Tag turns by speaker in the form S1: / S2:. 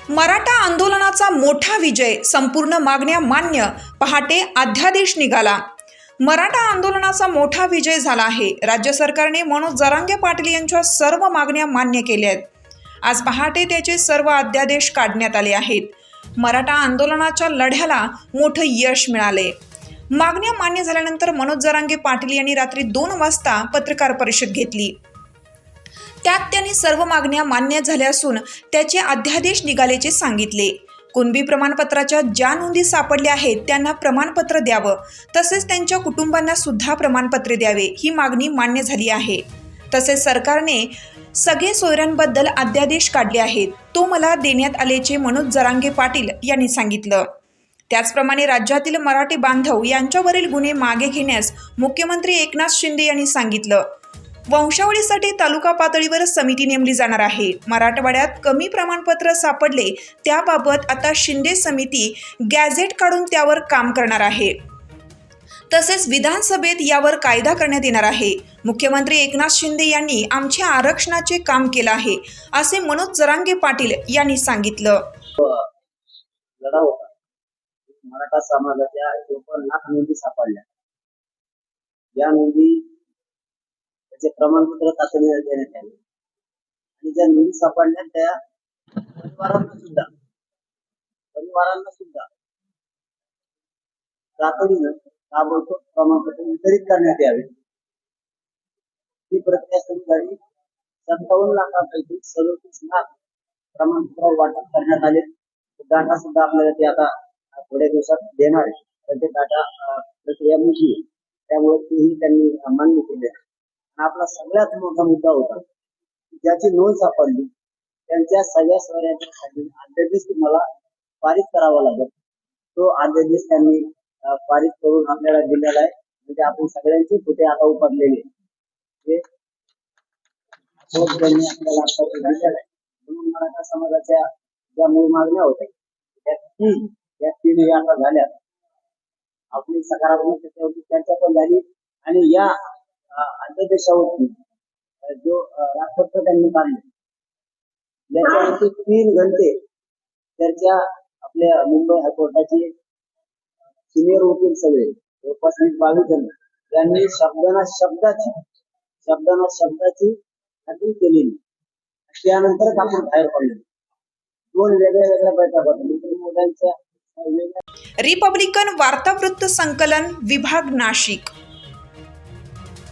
S1: मराठा आंदोलनाचा मोठा विजय, संपूर्ण मागण्या मान्य, पहाटे अध्यादेश निघाला। मराठा आंदोलनाचा मोठा विजय झाला आहे। राज्य सरकारने मनोज जरांगे पाटील यांच्या सर्व मागण्या मान्य केल्या आहेत। आज पहाटे त्याचे सर्व अध्यादेश काढण्यात आले आहेत। मराठा आंदोलनाच्या लढ्याला मोठं यश मिळाले। मागण्या मान्य झाल्यानंतर मनोज जरांगे पाटील यांनी रात्री 2 वाजता पत्रकार परिषद घेतली। त्यात त्यांनी सर्व मागण्या मान्य झाल्या असून त्याचे अध्यादेश निघाल्याचे सांगितले। कुणबी प्रमाणपत्राच्या ज्या नोंदी सापडल्या आहेत त्यांना प्रमाणपत्र द्यावं, तसेच त्यांच्या कुटुंबांना सुद्धा प्रमाणपत्रे द्यावे, ही मागणी मान्य झाली आहे। तसेच सरकारने सगळे सोयऱ्यांबद्दल अध्यादेश काढले आहेत, तो मला देण्यात आल्याचे मनोज जरांगे पाटील यांनी सांगितलं। त्याचप्रमाणे राज्यातील मराठी बांधव यांच्यावरील गुन्हे मागे घेण्यास मुख्यमंत्री एकनाथ शिंदे यांनी सांगितलं। वंशावळीसाठी तालुका पातळीवर समिती नेमली जाणार आहे। मराठवाड्यात कमी प्रमाणपत्र सापडले त्याबाबत आता शिंदे समिती गॅझेट काढून त्यावर काम करणार आहे। तसेच विधानसभेत यावर कायदा करण्यात येणार आहे। मुख्यमंत्री एकनाथ शिंदे यांनी आमच्या आरक्षणाचे काम केलं आहे, असे मनोज जरांगे पाटील यांनी सांगितलं।
S2: लढा होता, मराठा समाजाच्या 54 लाख नोंदी सापडल्या। या नोंदी त्याचे प्रमाणपत्र तातडीने देण्यात आले आणि ज्या नोंदी सापडल्या त्या परिवारांना सुद्धा तातडीनं ताबडतोब प्रमाणपत्र वितरित करण्यात यावे। ही प्रक्रिया सुरू झाली। 57 लाखांपैकी 37 लाख प्रमाणपत्र वाटप करण्यात आले। डाटा सुद्धा आपल्याला ते आता थोड्या दिवसात देणार आहे। त्याचे डाटा प्रक्रिया मोठी आहे, त्यामुळे तेही त्यांनी मान्य केले। आपला सगळ्यात मोठा मुद्दा होता, ज्याची नोंद सापडली त्यांच्या सगळ्या सोयऱ्यांसाठी अध्यादेश तुम्हाला पारित करावा लागेल। तो अध्यादेश त्यांनी पारित करून आपल्याला दिलेला आहे। म्हणजे आपण सगळ्यांची कुठे आता उपडलेली आहे, आपल्याला म्हणून मराठा समाजाच्या ज्या मूळ मागण्या होत्या त्या 3 आता झाल्या। आपली सकारात्मक त्याच्यावरती चर्चा पण झाली आणि या अध्यादेशावरती जो राजपत्र त्यांनी काढले त्याच्यावरती 3 घंटे चर्चा आपल्या मुंबई हायकोर्टाचे सिनियर वकील सगळे 22 जण यांनी शब्दाना शब्दाची खात्री केलेली। त्यानंतर आपण बाहेर पडले। 2 वेगळ्या बैठका होत्या।
S1: रिपब्लिकन वार्तावृत्त संकलन विभाग, नाशिक।